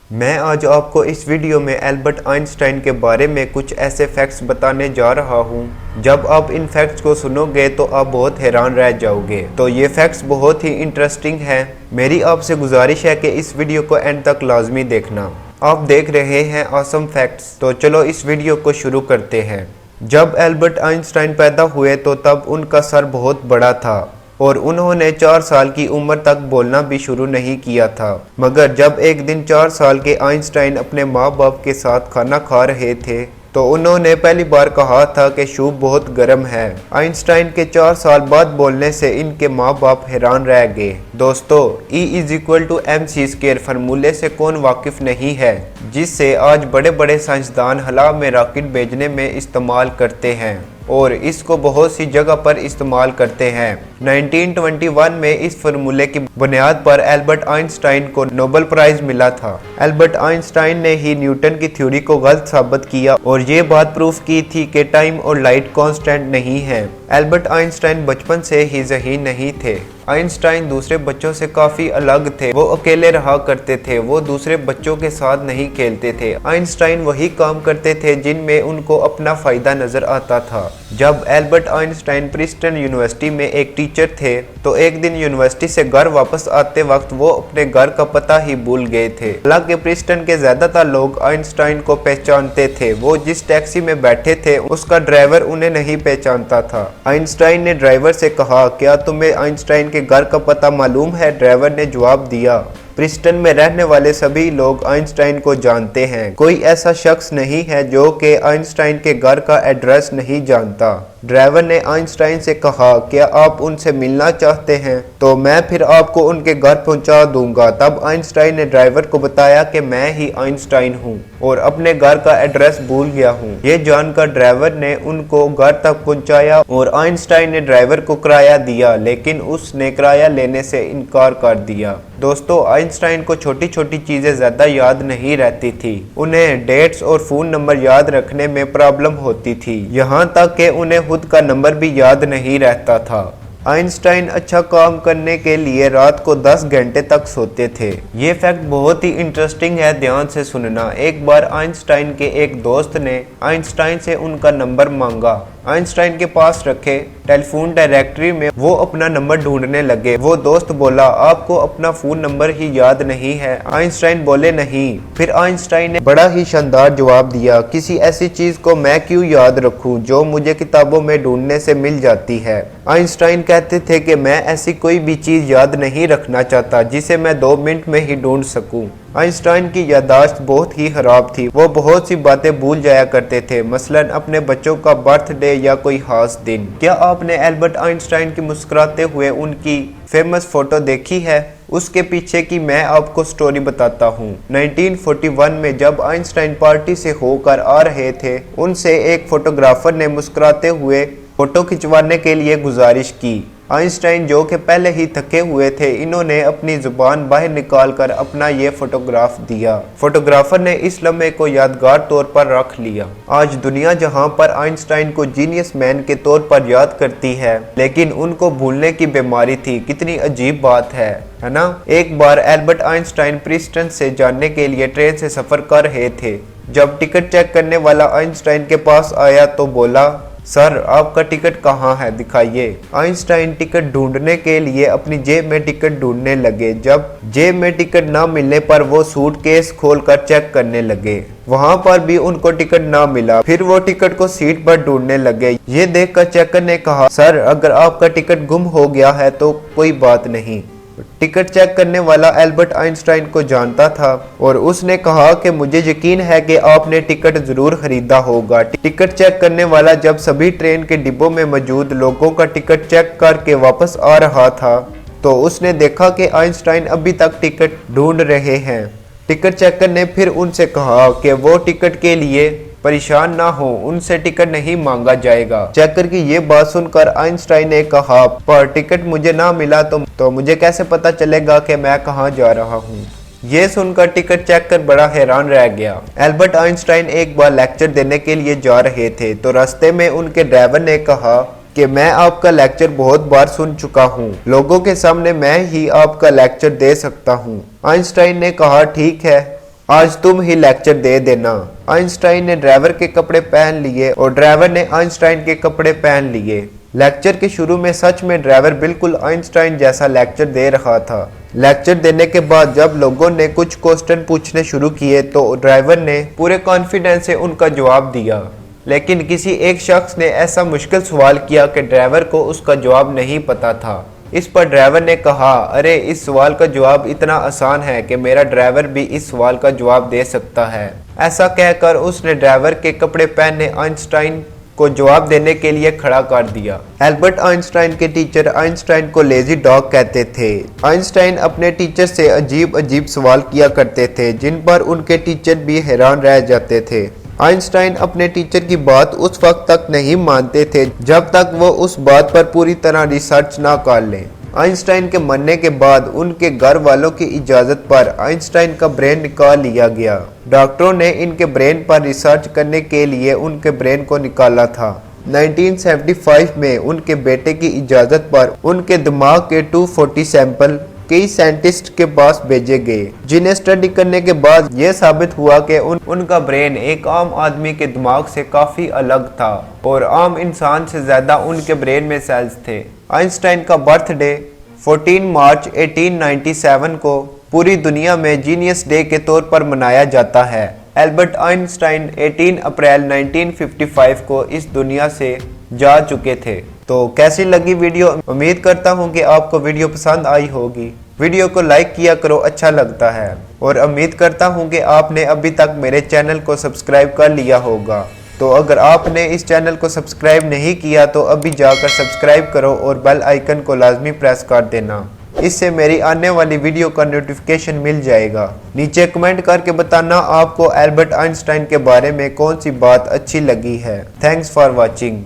मैं आज आपको इस वीडियो में एल्बर्ट आइंस्टाइन के बारे में कुछ ऐसे फैक्ट्स बताने जा रहा हूँ। जब आप इन फैक्ट्स को सुनोगे तो आप बहुत हैरान रह जाओगे। तो ये फैक्ट्स बहुत ही इंटरेस्टिंग हैं। मेरी आपसे गुजारिश है कि इस वीडियो को एंड तक लाजमी देखना। आप देख रहे हैं ऑसम फैक्ट्स, तो चलो इस वीडियो को शुरू करते हैं। जब एल्बर्ट आइंस्टाइन पैदा हुए तो तब उनका सर बहुत बड़ा था और उन्होंने 4 साल की उम्र तक बोलना भी शुरू नहीं किया था। मगर जब एक दिन 4 साल के आइंस्टाइन अपने माँ बाप के साथ खाना खा रहे थे तो उन्होंने पहली बार कहा था कि सूप बहुत गर्म है। आइंस्टाइन के 4 साल बाद बोलने से इनके माँ बाप हैरान रह गए। दोस्तों, E=mc² फार्मूले से कौन वाकिफ नहीं है, जिससे आज बड़े बड़े साइंसदान हवा में रॉकेट भेजने में इस्तेमाल करते हैं और इसको बहुत सी जगह पर इस्तेमाल करते हैं। 1921 में इस फार्मूले की बुनियाद पर एल्बर्ट आइंस्टाइन को नोबेल प्राइज मिला था। एल्बर्ट आइंस्टाइन ने ही न्यूटन की थ्योरी को गलत साबित किया और ये बात प्रूफ की थी कि टाइम और लाइट कांस्टेंट नहीं है। एल्बर्ट आइंस्टाइन बचपन से ही ज़हीन नहीं थे। आइंस्टाइन दूसरे बच्चों से काफी अलग थे। वो अकेले रहा करते थे, वो दूसरे बच्चों के साथ नहीं खेलते थे। आइंस्टाइन वही काम करते थे जिनमें उनको अपना फायदा नजर आता था। जब एल्बर्ट आइंस्टाइन प्रिंसटन यूनिवर्सिटी में एक टीचर थे तो एक दिन यूनिवर्सिटी से घर वापस आते वक्त वो अपने घर का पता ही भूल गए थे। हालांकि प्रिंसटन के ज्यादातर लोग आइंस्टाइन को पहचानते थे। वो जिस टैक्सी में बैठे थे उसका ड्राइवर उन्हें नहीं पहचानता था। आइंस्टाइन ने ड्राइवर से कहा, क्या तुम्हें आइंस्टाइन के घर का पता मालूम है? ड्राइवर ने जवाब दिया, प्रिंसटन में रहने वाले सभी लोग आइंस्टाइन को जानते हैं। कोई ऐसा शख्स नहीं है जो कि आइंस्टाइन के घर का एड्रेस नहीं जानता। ड्राइवर ने आइंस्टाइन से कहा, क्या आप उनसे मिलना चाहते हैं? तो मैं फिर आपको उनके घर पहुंचा दूंगा। तब आइंस्टाइन ने ड्राइवर को बताया कि मैं ही आइंस्टाइन हूं और अपने घर का एड्रेस भूल गया हूं। ये जानकर ड्राइवर ने उनको घर तक पहुंचाया और आइंस्टाइन ने ड्राइवर को किराया दिया, लेकिन उसने किराया लेने से इनकार कर दिया। दोस्तों, आइंस्टाइन को छोटी छोटी चीजें ज्यादा याद नहीं रहती थी। उन्हें डेट्स और फोन नंबर याद रखने में प्रॉब्लम होती थी, यहाँ तक कि उन्हें खुद का नंबर भी याद नहीं रहता था। आइंस्टाइन अच्छा काम करने के लिए रात को 10 घंटे तक सोते थे। ये फैक्ट बहुत ही इंटरेस्टिंग है, ध्यान से सुनना। एक बार आइंस्टाइन के एक दोस्त ने आइंस्टाइन से उनका नंबर मांगा। आइंस्टाइन के पास रखे टेलीफोन डायरेक्टरी में वो अपना नंबर ढूंढने लगे। वो दोस्त बोला, आपको अपना फोन नंबर ही याद नहीं है? आइंस्टाइन बोले, नहीं। फिर आइंस्टाइन ने बड़ा ही शानदार जवाब दिया, किसी ऐसी चीज को मैं क्यों याद रखूं जो मुझे किताबों में ढूंढने से मिल जाती है। आइंस्टाइन कहते थे कि मैं ऐसी कोई भी चीज याद नहीं रखना चाहता जिसे मैं 2 मिनट में ही ढूंढ सकूं। आइंस्टाइन की याददाश्त बहुत ही खराब थी। वो बहुत सी बातें भूल जाया करते थे, मसलन अपने बच्चों का बर्थडे या कोई खास दिन। क्या आपने एल्बर्ट आइंस्टाइन की मुस्कुराते हुए उनकी फेमस फोटो देखी है? उसके पीछे की मैं आपको स्टोरी बताता हूँ। 1941 में जब आइंस्टाइन पार्टी से होकर आ रहे थे, उनसे एक फोटोग्राफर ने मुस्कुराते हुए फोटो खिंचवाने के लिए गुजारिश की। आइंस्टाइन, जो कि पहले ही थके हुए थे, इन्होंने अपनी जुबान बाहर निकालकर अपना ये फोटोग्राफ दिया। फोटोग्राफर ने इस लम्हे को यादगार तौर पर रख लिया। आज दुनिया जहां पर आइंस्टाइन को जीनियस मैन के तौर पर याद करती है, लेकिन उनको भूलने की बीमारी थी। कितनी अजीब बात है ना? एक बार एल्बर्ट आइंस्टाइन प्रिंसटन से जाने के लिए ट्रेन से सफर कर रहे थे। जब टिकट चेक करने वाला आइंस्टाइन के पास आया तो बोला, सर, आपका टिकट कहाँ है, दिखाइए। आइंस्टाइन टिकट ढूंढने के लिए अपनी जेब में टिकट ढूंढने लगे। जब जेब में टिकट ना मिलने पर वो सूटकेस खोलकर चेक करने लगे। वहां पर भी उनको टिकट ना मिला। फिर वो टिकट को सीट पर ढूंढने लगे। ये देखकर चेकर ने कहा, सर, अगर आपका टिकट गुम हो गया है तो कोई बात नहीं। टिकट चेक करने वाला एल्बर्ट आइंस्टाइन को जानता था और उसने कहा कि मुझे यकीन है कि आपने टिकट जरूर खरीदा होगा। टिकट चेक करने वाला जब सभी ट्रेन के डिब्बों में मौजूद लोगों का टिकट चेक करके वापस आ रहा था तो उसने देखा कि आइंस्टाइन अभी तक टिकट ढूंढ रहे हैं। टिकट चेकर ने फिर उनसे कहा कि वो टिकट के लिए परेशान ना हो, उनसे टिकट नहीं मांगा जाएगा। चेकर की ये बात सुनकर आइंस्टाइन ने कहा, पर टिकट मुझे ना मिला तो मुझे कैसे पता चलेगा कि मैं कहाँ जा रहा हूँ? ये सुनकर टिकट चेकर बड़ा हैरान रह गया। एल्बर्ट आइंस्टाइन एक बार लेक्चर देने के लिए जा रहे थे तो रास्ते में उनके ड्राइवर ने कहा कि मैं आपका लेक्चर बहुत बार सुन चुका हूँ, लोगों के सामने मैं ही आपका लेक्चर दे सकता हूँ। आइंस्टाइन ने कहा, ठीक है, आज तुम ही लेक्चर दे देना। आइंस्टाइन ने ड्राइवर के कपड़े पहन लिए और ड्राइवर ने आइंस्टाइन के कपड़े पहन लिए। लेक्चर के शुरू में सच में ड्राइवर बिल्कुल आइंस्टाइन जैसा लेक्चर दे रहा था। लेक्चर देने के बाद जब लोगों ने कुछ क्वेश्चन पूछने शुरू किए तो ड्राइवर ने पूरे कॉन्फिडेंस से उनका जवाब दिया। लेकिन किसी एक शख्स ने ऐसा मुश्किल सवाल किया कि ड्राइवर को उसका जवाब नहीं पता था। इस पर ड्राइवर ने कहा, अरे इस सवाल का जवाब इतना आसान है कि मेरा ड्राइवर भी इस सवाल का जवाब दे सकता है। ऐसा कहकर उसने ड्राइवर के कपड़े पहने आइंस्टाइन को जवाब देने के लिए खड़ा कर दिया। एल्बर्ट आइंस्टाइन के टीचर आइंस्टाइन को लेजी डॉग कहते थे। आइंस्टाइन अपने टीचर से अजीब अजीब सवाल किया करते थे जिन पर उनके टीचर भी हैरान रह जाते थे। आइंस्टाइन अपने टीचर की बात उस वक्त तक नहीं मानते थे जब तक वो उस बात पर पूरी तरह रिसर्च ना कर लें। आइंस्टाइन के मरने के बाद उनके घर वालों की इजाज़त पर आइंस्टाइन का ब्रेन निकाल लिया गया। डॉक्टरों ने इनके ब्रेन पर रिसर्च करने के लिए उनके ब्रेन को निकाला था। 1975 में उनके बेटे की इजाज़त पर उनके दिमाग के 240 सैंपल कई साइंटिस्ट के पास भेजे गए, जिन्हें स्टडी करने के बाद यह साबित हुआ कि उनका ब्रेन एक आम आदमी के दिमाग से काफी अलग था और आम इंसान से ज्यादा उनके ब्रेन में सेल्स थे। आइंस्टाइन का बर्थडे 14 मार्च 1897 को पूरी दुनिया में जीनियस डे के तौर पर मनाया जाता है। एल्बर्ट आइंस्टाइन 18 अप्रैल 1955 को इस दुनिया से जा चुके थे। तो कैसी लगी वीडियो? उम्मीद करता हूँ कि आपको वीडियो पसंद आई होगी। वीडियो को लाइक किया करो, अच्छा लगता है। और उम्मीद करता हूँ कि आपने अभी तक मेरे चैनल को सब्सक्राइब कर लिया होगा। तो अगर आपने इस चैनल को सब्सक्राइब नहीं किया तो अभी जाकर सब्सक्राइब करो और बेल आइकन को लाजमी प्रेस कर देना। इससे मेरी आने वाली वीडियो का नोटिफिकेशन मिल जाएगा। नीचे कमेंट करके बताना आपको एल्बर्ट आइंस्टाइन के बारे में कौन सी बात अच्छी लगी है। Thanks for watching.